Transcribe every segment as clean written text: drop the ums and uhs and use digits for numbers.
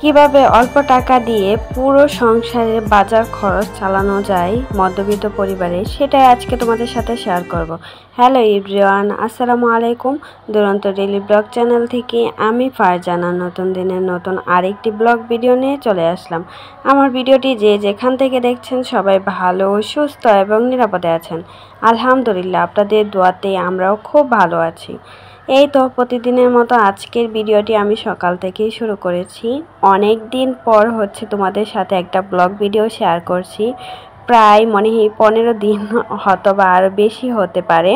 কিভাবে অল্প টাকা দিয়ে পুরো সংসারের বাজার খরচ চালানো যায় মধ্যবিত্ত পরিবারে, সেটাই আজকে তোমাদের সাথে শেয়ার করব। হ্যালো এভরিওয়ান, আসসালামু আলাইকুম। দুরন্ত ডেইলি ব্লগ চ্যানেল থেকে আমি ফারজানা নতুন দিনের নতুন আরেকটি ব্লগ ভিডিও নিয়ে চলে আসলাম। আমার ভিডিওটি যে যেখান থেকে দেখছেন সবাই ভালো, সুস্থ এবং নিরাপদে আছেন। আলহামদুলিল্লাহ, আপনাদের দোয়াতে আমরাও খুব ভালো আছি। এই তো প্রতিদিনের মতো আজকের ভিডিওটি আমি সকাল থেকেই শুরু করেছি। অনেক দিন পর তোমাদের সাথে একটা ব্লগ ভিডিও শেয়ার করছি। প্রায় মনে হয় 15 দিন হয়তোবা আরও বেশি হতে পারে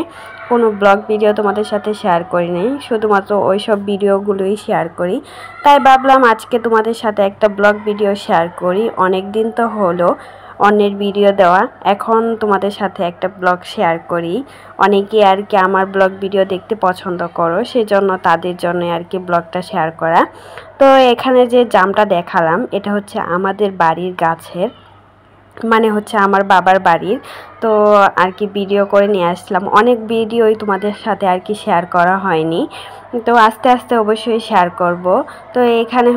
কোনো ব্লগ ভিডিও তোমাদের সাথে শেয়ার করিনি, শুধুমাত্র ওই সব ভিডিওগুলোই শেয়ার করি। তাই ভাবলাম আজকে তোমাদের সাথে একটা ব্লগ ভিডিও শেয়ার করি। অনেক দিন তো হলো অন্যের ভিডিও দেওয়া, এখন তোমাদের সাথে একটা ব্লগ শেয়ার করি। অনেকে আর কি আমার ব্লগ ভিডিও দেখতে পছন্দ করো, সেজন্য তাদের জন্য আর কি ব্লগটা শেয়ার করা। তো এখানে যে জামটা দেখালাম এটা হচ্ছে আমাদের বাড়ির গাছের, মানে আমার বাবার বাড়ির। তো আর কি ভিডিও করে নিয়ে আসলাম। অনেক ভিডিওই তোমাদের সাথে আর কি শেয়ার করা হয়নি, তো আস্তে আস্তে অবশ্যই শেয়ার করব। তো এখানে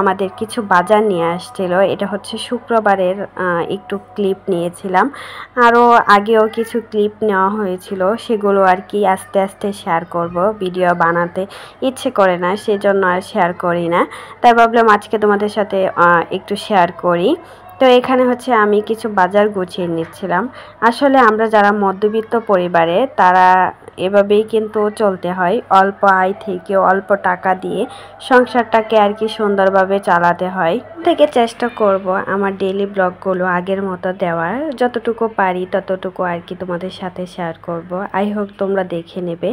আমাদের কিছু বাজার নিয়ে আসছিল। এটা শুক্রবারের একটু ক্লিপ নিয়েছিলাম, আরও আগেও কিছু ক্লিপ নেওয়া হয়েছিল, সেগুলো আর কি আস্তে আস্তে শেয়ার করব। ভিডিও বানাতে ইচ্ছে করে না, সেজন্য আর শেয়ার করি না। তাই ভাবলাম আজকে তোমাদের সাথে একটু শেয়ার করি। তো এখানে আমি কিছু বাজার গুছিয়ে নিচ্ছিলাম। আসলে আমরা যারা মধ্যবিত্ত পরিবারে তারা এভাবেই কিন্তু চলতে হয়। অল্প আয় থেকে অল্প টাকা দিয়ে সংসারটাকে আর কি সুন্দরভাবে চালাতে হয়। থেকে চেষ্টা করব আমার ডেইলি ব্লগগুলো আগের মতো দেওয়ার, যতটুকু পারি ততটুকু আর কি তোমাদের সাথে শেয়ার করব। আই হোপ তোমরা দেখে নেবে।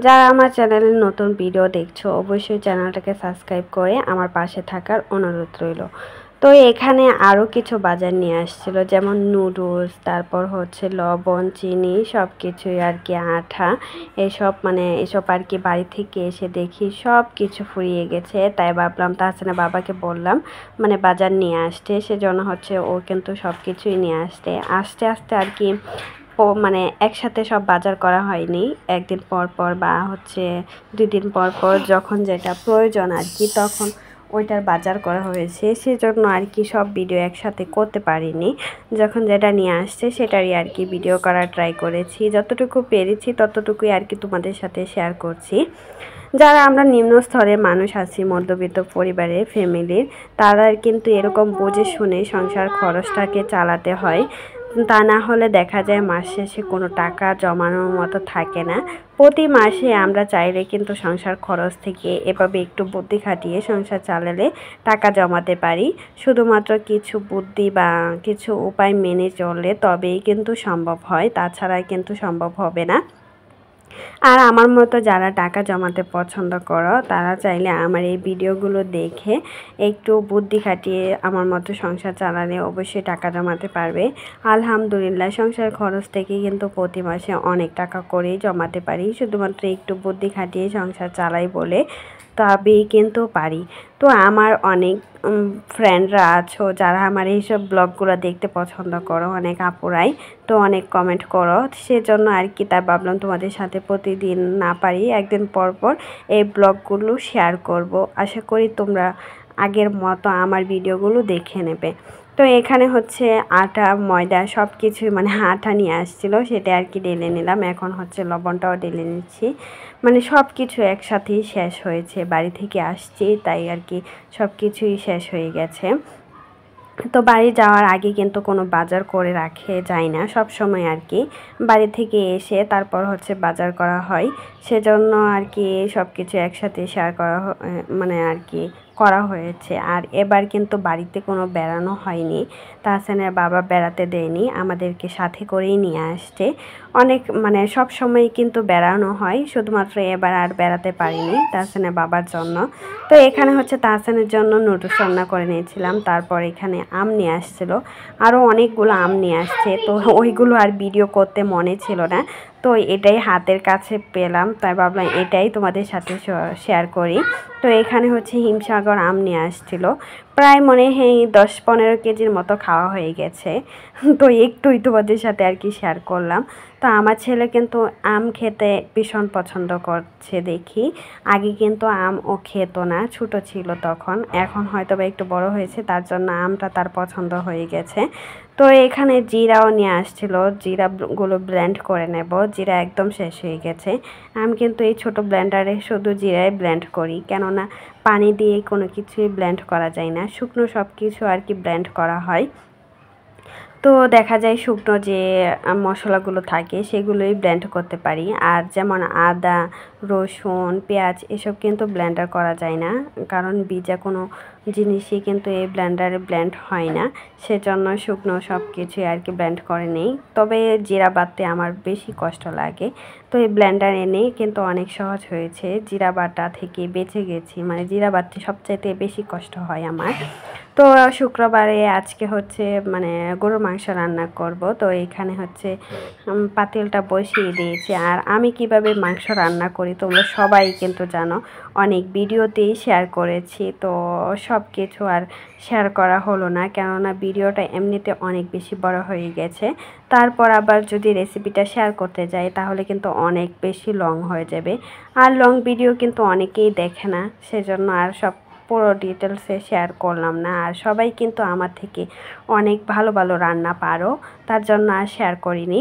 যারা আমার চ্যানেলে নতুন ভিডিও দেখছো অবশ্যই চ্যানেলটাকে সাবস্ক্রাইব করে আমার পাশে থাকার অনুরোধ রইল। তো এখানে আরও কিছু বাজার নিয়ে আসছিল, যেমন নুডলস, তারপর লবণ, চিনি, সব কিছুই আর কি, আঠা, এসব আর কি। বাড়ি থেকে এসে দেখি সব কিছু ফুরিয়ে গেছে। তাই ভাবলাম তাহসানের বাবাকে বললাম বাজার নিয়ে আসতে, সেজন্য ও কিন্তু সব কিছুই নিয়ে আস্তে আস্তে আর কি একসাথে সব বাজার করা হয়নি। একদিন পর পর বা 2 দিন পর পর যখন যেটা প্রয়োজন আর কি তখন ওইটার বাজার করা হয়েছে, সেজন্য আর কি সব ভিডিও একসাথে করতে পারিনি। যখন যেটা নিয়ে আসছে সেটারই আর কি ভিডিও করার ট্রাই করেছি, যতটুকু পেরেছি ততটুকুই আর কি তোমাদের সাথে শেয়ার করছি। যারা আমরা নিম্ন স্তরের মানুষ আছি, মধ্যবিত্ত পরিবারের ফ্যামিলির, তারা কিন্তু এরকম বুঝে শুনে সংসার খরচটাকে চালাতে হয়। তা না হলে দেখা যায় মাস শেষে কোনো টাকা জমানোর মতো থাকে না। প্রতি মাসে আমরা চাইলে কিন্তু সংসার খরচ থেকে এভাবে একটু বুদ্ধি খাটিয়ে সংসার চালালে টাকা জমাতে পারি। শুধুমাত্র কিছু বুদ্ধি বা কিছু উপায় মেনে চললে তবেই কিন্তু সম্ভব হয়, তাছাড়া কিন্তু সম্ভব হবে না। আর আমার মতো যারা টাকা জমাতে পছন্দ করো তারা চাইলে আমার এই ভিডিওগুলো দেখে একটু বুদ্ধি খাটিয়ে আমার মতো সংসার চালালে অবশ্যই টাকা জমাতে পারবে। আলহামদুলিল্লাহ, সংসার খরচ থেকে কিন্তু প্রতি মাসে অনেক টাকা করেই জমাতে পারি, শুধুমাত্র একটু বুদ্ধি খাটিয়ে সংসার চালাই বলে তবেই কিন্তু পারি। তো আমার অনেক ফ্রেন্ডরা আছো যারা আমার এইসব ব্লগগুলো দেখতে পছন্দ করো, অনেক আপুরাই তো অনেক কমেন্ট করো, সেজন্য আর কি তাই ভাবলাম তোমাদের সাথে প্রতিদিন না পারি একদিন পর পর এই ব্লগগুলো শেয়ার করব। আশা করি তোমরা আগের মতো আমার ভিডিওগুলো দেখে নেবে। তো এখানে আটা, ময়দা সব কিছুই আটা নিয়ে আসছিল, সেটা আর কি ঢেলে নিলাম। এখন লবণটাও ঢেলে নিচ্ছি, সব কিছু একসাথেই শেষ হয়েছে। বাড়ি থেকে আসছি তাই আর কি সব কিছুই শেষ হয়ে গেছে। তো বাড়ি যাওয়ার আগে কিন্তু কোনো বাজার করে রাখে যায় না, সব সময় আর কি বাড়ি থেকে এসে তারপর বাজার করা হয়। সেজন্য আর কি সব কিছু একসাথে শেয়ার করা আর কি করা হয়েছে। আর এবার কিন্তু বাড়িতে কোনো বেড়ানো হয়নি, তাহসানের বাবা বেড়াতে দেয়নি, আমাদেরকে সাথে করেই নিয়ে আসছে। অনেক সব সময় কিন্তু বেড়ানো হয়, শুধুমাত্র এবার আর বেড়াতে পারিনি তাহসানের বাবার জন্য। তো এখানে তাহসানের জন্য নুডলস রান্না করে নিয়েছিলাম। তারপর এখানে আম নিয়ে আসছিল, আরও অনেকগুলো আম নিয়ে আসছে, তো ওইগুলো আর ভিডিও করতে মনে ছিল না। তো এটাই হাতের কাছে পেলাম, তাই ভাবলাম এটাই তোমাদের সাথে শেয়ার করি। তো এখানে হিমসাগর আম নিয়ে আসছিল, প্রায় মনে হয় 10-15 কেজির মতো খাওয়া হয়ে গেছে। তো একটুই তোমাদের সাথে আর কি শেয়ার করলাম। তো আমার ছেলে কিন্তু আম খেতে ভীষণ পছন্দ করছে দেখি। আগে কিন্তু আম ও খেত না, ছোট ছিল তখন। এখন হয়তো বা একটু বড় হয়েছে, তার জন্য আমটা তার পছন্দ হয়ে গেছে। তো এখানে জিরাও নিয়ে আসছিল, জিরাগুলো ব্লেন্ড করে নেব। জিরা একদম শেষ হয়ে গেছে। আমি কিন্তু এই ছোট ব্লেন্ডারে শুধু জিরাই ব্লেন্ড করি, কেননা পানি দিয়ে কোনো কিছুই ব্লেন্ড করা যায় না, শুকনো সব কিছু আর কি ব্লেন্ড করা হয়। তো দেখা যায় শুকনো যে মশলাগুলো থাকে সেগুলোই ব্লেন্ড করতে পারি। আর যেমন আদা, রসুন, পেঁয়াজ এসব কিন্তু ব্লেন্ডার করা যায় না, কারণ ভিজা কোনো জিনিসই কিন্তু এই ব্লেন্ডারে ব্লেন্ড হয় না। সেজন্য শুকনো সব কিছুই আর কি ব্লেন্ড করে নেই। তবে জিরা বাটতে আমার বেশি কষ্ট লাগে, তো এই ব্লেন্ডার এনে কিন্তু অনেক সহজ হয়েছে। জিরা বাটা থেকে বেঁচে গেছি, মানে জিরা বাটতে সবচাইতে বেশি কষ্ট হয় আমার। তো শুক্রবারে আজকে হচ্ছে মানে গরুর মাংস রান্না করব। তো এখানে হচ্ছে পাতিলটা বসিয়ে দিয়েছি। আর আমি কিভাবে মাংস রান্না করি তোমরা সবাই কিন্তু জানো, অনেক ভিডিওতেই শেয়ার করেছি। তো সব কিছু আর শেয়ার করা হলো না, কেননা ভিডিওটা এমনিতে অনেক বেশি বড় হয়ে গেছে। তারপর আবার যদি রেসিপিটা শেয়ার করতে যাই তাহলে কিন্তু অনেক বেশি লং হয়ে যাবে। আর লং ভিডিও কিন্তু অনেকেই দেখে না, সেজন্য আর সব পুরো ডিটেলসে শেয়ার করলাম না। আর সবাই কিন্তু আমার থেকে অনেক ভালো ভালো রান্না পারো, তার জন্য আর শেয়ার করিনি।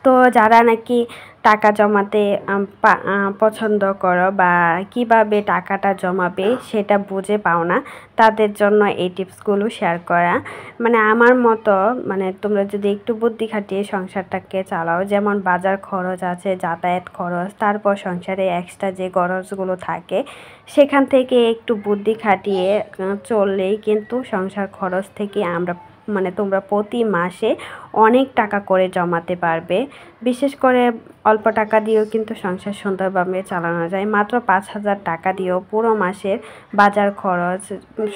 তো যারা নাকি টাকা জমাতে পছন্দ করো বা কিভাবে টাকাটা জমাবে সেটা বুঝে পাও না, তাদের জন্য এই টিপসগুলো শেয়ার করা। মানে আমার মতো, মানে তোমরা যদি একটু বুদ্ধি খাটিয়ে সংসারটাকে চালাও, যেমন বাজার খরচ আছে, যাতায়াত খরচ, তারপর সংসারে এক্সট্রা যে খরচগুলো থাকে সেখান থেকে একটু বুদ্ধি খাটিয়ে চললেই কিন্তু সংসার খরচ থেকে আমরা মানে তোমরা প্রতি মাসে অনেক টাকা করে জমাতে পারবে। বিশেষ করে অল্প টাকা দিয়েও কিন্তু সংসার সুন্দরভাবে চালানো যায়। মাত্র 5,000 টাকা দিয়েও পুরো মাসের বাজার খরচ,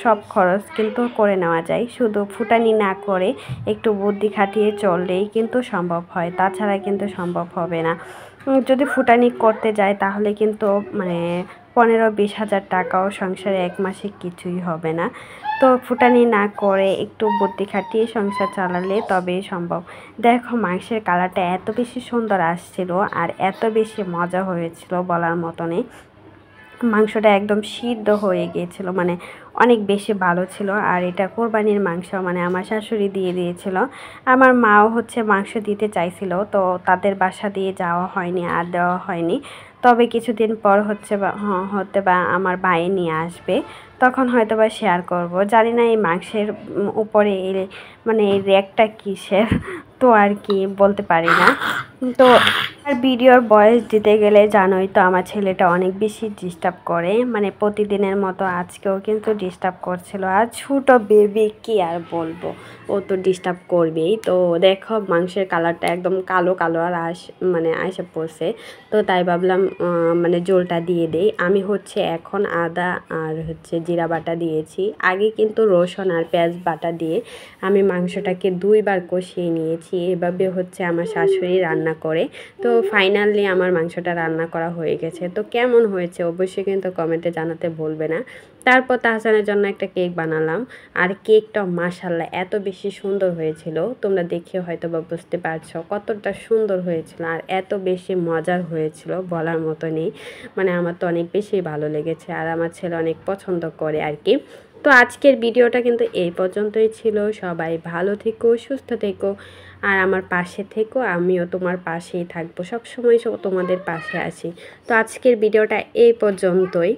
সব খরচ কিন্তু করে নেওয়া যায়। শুধু ফুটানি না করে একটু বুদ্ধি খাটিয়ে চললেই কিন্তু সম্ভব হয়, তাছাড়া কিন্তু সম্ভব হবে না। যদি ফুটানি করতে যায় তাহলে কিন্তু মানে 15-20 হাজার টাকাও সংসারে এক মাসে কিছুই হবে না। তো ফুটানি না করে একটু বুদ্ধি খাটিয়ে সংসার চালালে তবেই সম্ভব। দেখো মাংসের কালারটা এত বেশি সুন্দর আসছিল আর এত বেশি মজা হয়েছিল বলার মতনই। মাংসটা একদম সিদ্ধ হয়ে গিয়েছিল, মানে অনেক বেশি ভালো ছিল। আর এটা কোরবানির মাংস, মানে আমার শাশুড়ি দিয়ে দিয়েছিল। আমার মাও হচ্ছে মাংস দিতে চাইছিল, তো তাদের বাসা দিয়ে যাওয়া হয়নি আর দেওয়া হয়নি। তবে কিছুদিন পর হচ্ছে বা হতে বা আমার ভাই নিয়ে আসবে, তখন হয়তো বা শেয়ার করব। জানি না এই মাংসের উপরে এই মানে এই র্যাকটা কিসের, তো আর কি বলতে পারি না। তো আর ভিডিওর ভয়েস দিতে গেলে জানোই তো আমার ছেলেটা অনেক বেশি ডিস্টার্ব করে, মানে প্রতিদিনের মতো আজকেও কিন্তু ডিস্টার্ব করছিল। আর ছোট বেবি কি আর বলবো, ও তো ডিস্টার্ব করবেই। তো দেখো মাংসের কালারটা একদম কালো কালো আর মানে আইসা পড়ছে। তো তাই ভাবলাম মানে জলটা দিয়ে দেই। আমি হচ্ছে এখন আদা আর হচ্ছে জিরা বাটা দিয়েছি। আগে কিন্তু রসুন আর পেঁয়াজ বাটা দিয়ে আমি মাংসটাকে 2 বার কষিয়ে নিয়েছি। এভাবে হচ্ছে আমার শাশুড়ি রান্না করে। তো ফাইনালি আমার মাংসটা রান্না করা হয়ে গেছে। তো কেমন হয়েছে অবশ্যই কিন্তু কমেন্টে জানাতে ভুলবে না। তারপর তাহসানের জন্য একটা কেক বানালাম, আর কেকটা মাশাআল্লাহ এত বেশি সুন্দর হয়েছিল, তোমরা দেখে হয়তো বা বুঝতে পারছো কতটা সুন্দর হয়েছিল আর এত বেশি মজার হয়েছিল বলার মতো নেই। মানে আমার তো অনেক বেশি ভালো লেগেছে আর আমার ছেলে অনেক পছন্দ করে আর কি। তো আজকের ভিডিওটা কিন্তু এই পর্যন্তই ছিল। সবাই ভালো থেকো, সুস্থ থেকো আর আমার পাশে থেকো। আমিও তোমার পাশেই থাকবো, সবসময় তোমাদের পাশে আছি। তো আজকের ভিডিওটা এই পর্যন্তই।